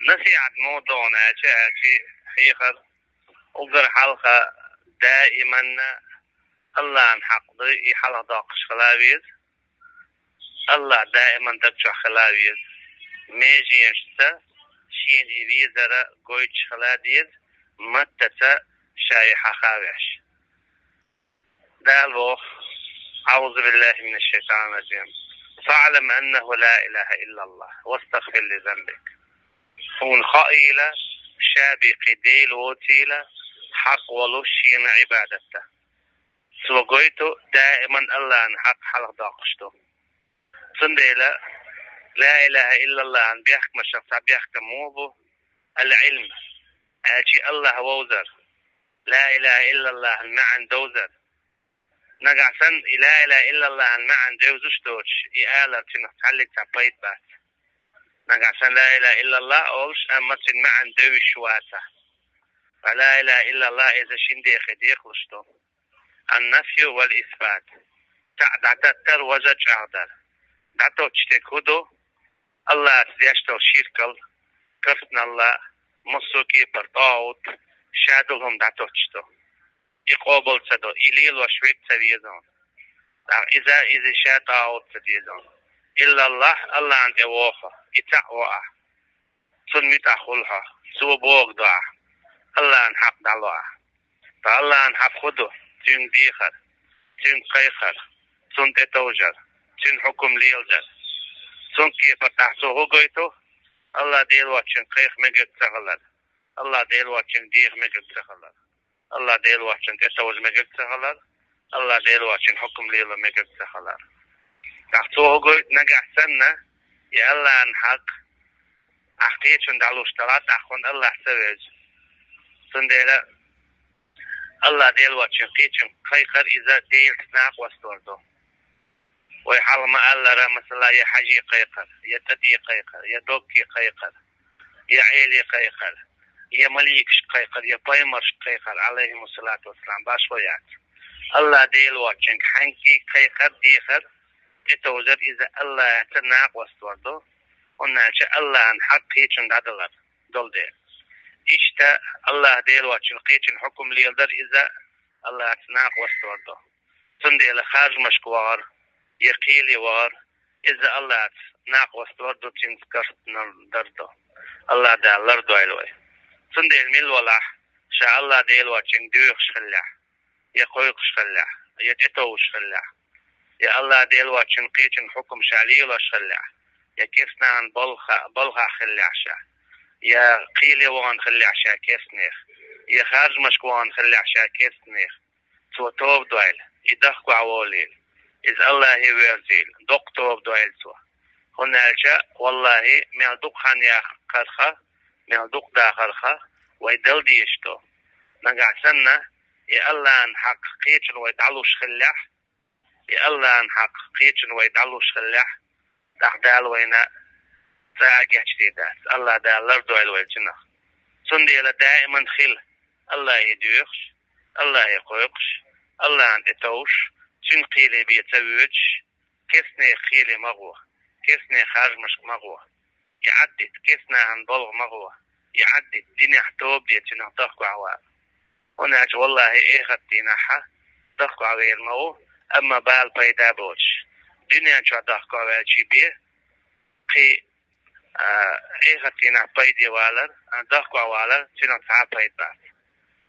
نصيحة موضوعنا شيء حقيقة أقدر حلقة دائما الله حق ضي حلقة داقش خلاويز الله دائما دبش خلاويز ميجي ينشتا شين إذا قويتش خلاديز متتا شاي حخاوش دالو أعوذ بالله من الشيطان الرجيم فاعلم أنه لا إله إلا الله واستغفر لذنبك هون خائلة شابق ديل وتيلة حق ولوشين عبادته سوغويتو دائما الله أن حق حلق داقشتو سنديلا لا إله إلا الله أن بيحكم الشخص بيحكم موبو العلم أجي الله ووزر لا إله إلا الله المعن دوزر نقعسن لا إله إلا الله المعن دوزش دوش إيالا تنحلق تبايت بات نقعسن لا إله إلا الله أولش أمتن معن دوش واتا فلا إله إلا الله إذا شندي خديق لشتو النفي والإثبات تعدتر وزج أعدر دعتو تشتكودو الله سيشتو شيركل كفتنا الله مصوكي برطاوت شادوهم دعتو تشتو يقوبل سدو إليل وشويت سديزون إذا شاتاوت سديزون إلا الله عند أوخا إتعوى سنمت أخولها سو بوغ دعا الله عن حق دعوة فالله عن حق خدو تين ديخر تين قيخر سن تتوجر تين حكم ليلجر سن كيف تحسو هوغيتو الله ديل واتشن قيخ مجد تغلر الله ديل واتشن ديخ مجد تغلر الله ديل واتشن تتوج مجد تغلر الله ديل واتشن حكم ليل مجد تغلر تحسو هوغيت نجح سنة يا الله عن حق أحقيتشن دعلو اشترات أخون الله سويج سنديلا الله ديل واتشن قيتشن خيخر إذا ديل تناق واستوردو ويحال ما الله مثلا يا حجي قيقر يا تدي قيقر يا دوكي قيقر يا عيلي قيقر يا مليكش قيقر يا بايمرش قيقر عليهم الصلاة والسلام باشويات الله ديل واتشن حنكي قيقر ديخر اتوزر إذا الله تناق واستوردو ونالش الله عن حق قيتشن دادلر دول ديل إشتا الله ديل واتشن قيتشن حكم ليلدر إذا الله تناق واستوردو سنديل خارج مشكوار يقيلي وار إذا الله ناق واستوردو تنسكرت نردو الله دا لردو علوي سنديل ميل ولاح شاء الله ديل واتشن دويخ شخلح يقويق شخلح يتتو شخلح يا الله ديل واتشن قيتشن حكم شعليل شخلح يا كيسنا عن بلغة خلح شا يا قيلي وان خلح شا كيسنيخ يا خارج مشكوان خلح شا كيسنيخ سو توب دويل يدخكو عواليل إذا الله يوزيل دكتور دويل سوا هنا الجاء والله من دقان يا قرخة من دق داخرخة ويدل ديشتو نقع سنة يا الله عن حق قيتشن ويدعلوش خلح يا الله عن حق قيتشن ويدعلوش خلح دعدال وينا تاقع جديدات الله دا لردو علوي جنخ سندي دائما خل الله يدوخش الله يقويقش الله عن اتوش تنقيلي بيتوج كيسني خيلي مغوة كيسني خارج مش مغوة يعدد كيسنا عن بلغ مغوة يعدد ديني احتوب دي تنه ضخوا عواب هنا والله ايه خديناها ضخوا عوير مغو اما بال بيدا بوش دنيا شو ضخوا عوال شي بيه قي ايه خدينا بيدي والر ضخوا عوالر تنه تعا بيدات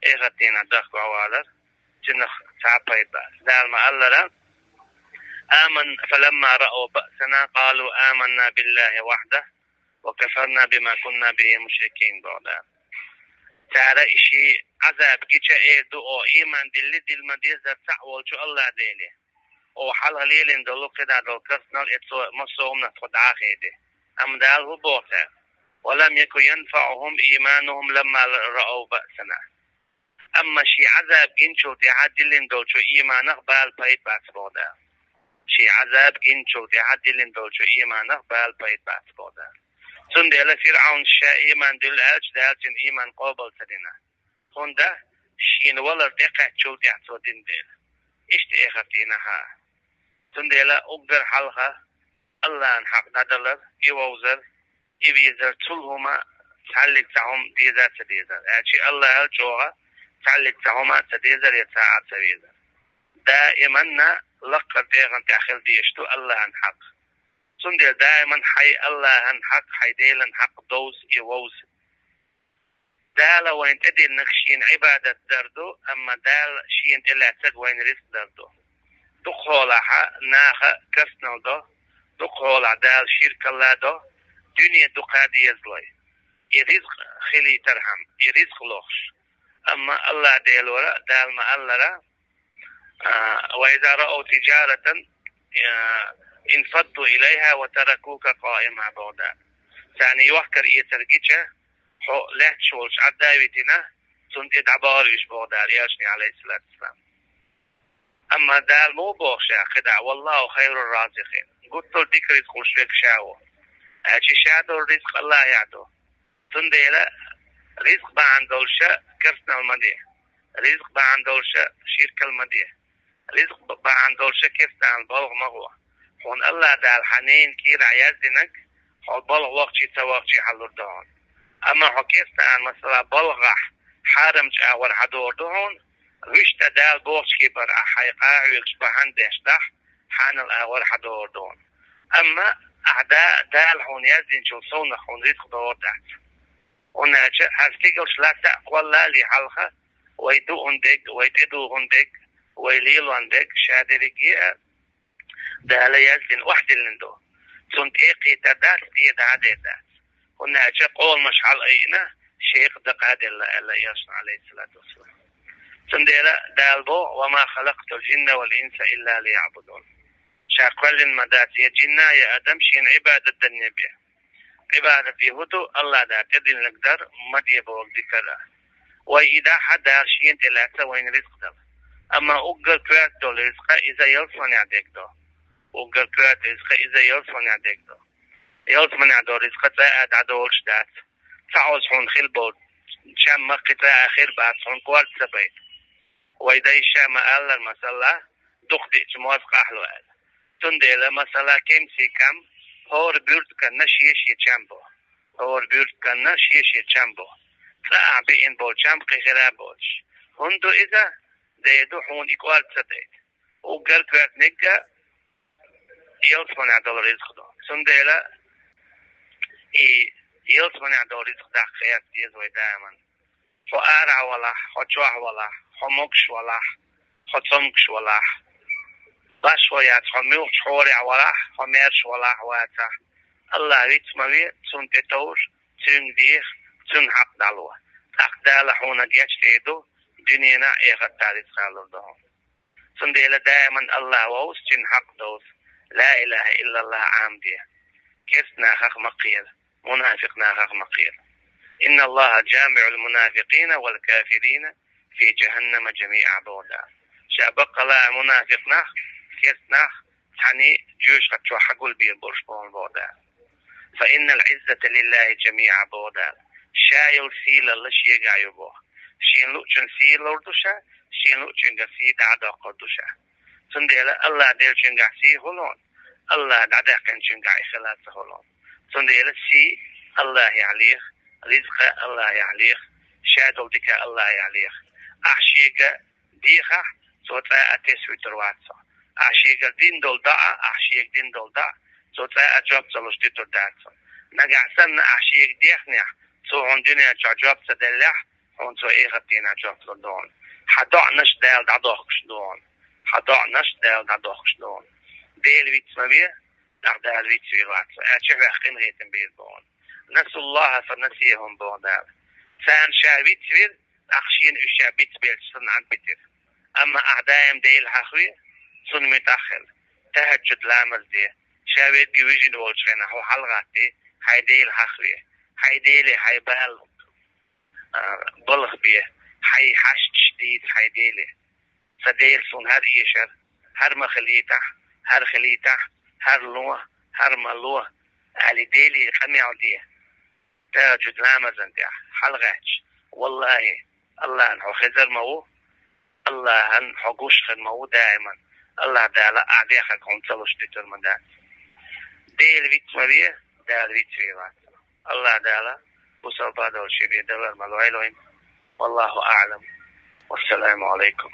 ايه خدينا ضخوا عوالر تنه تعا بيدات دال ما الله آمن فلما رأوا بأسنا قالوا آمنا بالله وحده وكفرنا بما كنا به مشركين بعدا تعالى إشي عذاب جيشا إيه دو إيمان دل مديزة تعوال شو الله ديلي وحالها ليلين دلو كده دل كسنال إتسو مصوهم نتخد عاقيدي أم داله بوتا ولم يكن ينفعهم إيمانهم لما رأوا بأسنا أما شي عذاب جنشو تعدلين دل شو إيمانه بالبايت بأس بعدا شي عذاب إنشو تعدلين دول شو إيمانه بالبيت بعد بودا سندل فرعون شا إيمان دل ألش دالتين إيمان قابل سدنا هندا شين ولا دقة شو تعصو دين دل إشت إخطينها سندل أقدر حلقة الله أن حق ندلر يوزر إبيزر تلهما تعلق تعهم ديزر تديزر أشي الله الجوغة تعلق تعهما تديزر يتاع تديزر دائما لقد ديغن تأخل ديشتو الله الحق سندر دائما حي الله الحق حي ديلن حق دوز يووز دال وين تدي نخشين عبادة دردو أما دال شين إلا تد وين رزق دردو دخولها ناخا كسنو دو دخول دال شرك الله دو دنيا دقادي يزلي يرزق خلي ترحم يرزق لوخش أما الله ديل ورا دال ما الله را وإذا رأوا تجارة انفضوا إليها وتركوك قائما بعدا يعني يوحكر يترجيشه لا تشولش عداويتنا سنت ادعباريش بعدا ياشني عليه الصلاة والسلام أما دال مو بوخشا خدع والله خير الرازقين قلت له ذكر يدخل شويك شاو أشي شادو الرزق الله يعدو تنديلا رزق با عندولشا كرسنا المديح رزق با عندولشا شرك المديح رزق با عندولشا كرسنا البلغ مغوى هون الله دال حنين كير عيازنك هو البلغ وقتي تواقتي حلور دهون أما هو كرسنا مثلا بلغح حارم جاور حدور دهون وشتا دال بوغش كيبر أحيقا ويكش بهندش دح حان الأور حدور دهون أما أعداء دال هون يزين شو صونة هون رزق دور دهت ونأجا هالكيقلش لا تقوى الله لي حلقة ويدو هندق ويدو هندق ويليل هندق شادرقية دال يزين وحد لندو سنت إيقي تداس إيد عدي داس ونأجا قول مشعل إينا شيخ دقاد الله يصنع عليه الصلاة والسلام سنديلا دالبو وما خلقت الجن والإنس إلا ليعبدون شاقل المدات يا جنة يا أدم شين عبادة النبي عبادة يهودو الله دا تدين لقدر مدي بوق ذكره وإذا حدا شين تلاتة وين رزق دل أما أقل كوات دول رزق إذا يلصن يعديك دو أقل كوات رزق إذا يلصن يعديك دو يلصن يعدو رزق تأد عدولش دات تعوز حون خلبو شام مقطع آخر بعد حون قوال سبيت وإذا الشام ألا المسألة دخدي موافق أحلو ألا تنديلا مسألة كم سي كم هور بيرد كنا شيش يجامبو هور بيرد كنا شيش يجامبو تلاع بين بول جامب غير بولش هندو إذا ديدو حون إقوال سبيت وقال كوات نجا يلصمن عدول رزق دو تنديلا يلصمن عدول رزق دا خيات يزوي دائما خو آرع ولا خو جوح ولا خو مكش ولا خو تمكش ولا باش ويات خو ميوش حورع ولا خو ميرش ولا واتا الله ريتموي تون تتور تون ديخ تون حق دالوه حق دال حونا ديش تيدو دنينا ايغا تاريخ خالور دهون سنديلا دائما الله ووس تون حق دوس لا إله إلا الله عام دي كسنا خخ مقير منافقنا خخ مقير إن الله جامع المنافقين والكافرين في جهنم جميعا بودا شابق لا منافقنا كسنا تعني جوش قد حقول بير برشبون بودا فإن العزة لله جميعا بودا شايل سيل الله شيقا يبوه شين لوچن سيل لردوشا شين لوچن سي دعدا قردوشا سنديلا الله ديل چنگا سي هلون الله دعدا قن چنگا إخلاص هلون سنديلا سي الله يعليخ رزق الله يعليخ شادو ديك الله يعليخ أحشيك ديخة سوتا أتسوي ترواتسا أحشيك دين دول داء أحشيك دين دول داء سوتا أجاب سلوش دي ترداتسا نقعسن أحشيك ديخنيا سو عندنا أجاب سدلح هون سو إيغتين أجاب سدون حدع نش دال دعدوخش دون حدع نش دال دعدوخش دون ديل ويتس مبيه دعدال ويتس ويواتسا أشيك أخين غيتن بيزبون نسوا الله فنسيهم بغداد سان شابيت فير أخشين شابيت بير سن عن بيتر أما أعدائهم ديل حخوي سن متأخر تهجد لامر دي شابيت بيوجين والشغينا هو حلغاتي هاي ديل حخوي هاي ديلي هاي بال بلغ بيه هاي حشت شديد هاي ديلي سديل سن هر إيشر هر مخليته هر خليته هر لوه هر ملوه علي ديلي خميعو ديه تاجد لامزن ديه حلغاتش والله الله انحو خزر مو الله انحو قوشخن مو دائما الله دالا اعديخك عنصلوش تتر من دات ديل ويت مريه دال ويت ويوات الله دالا وسلطة دول شبيه دول ملويلوين والله أعلم والسلام عليكم.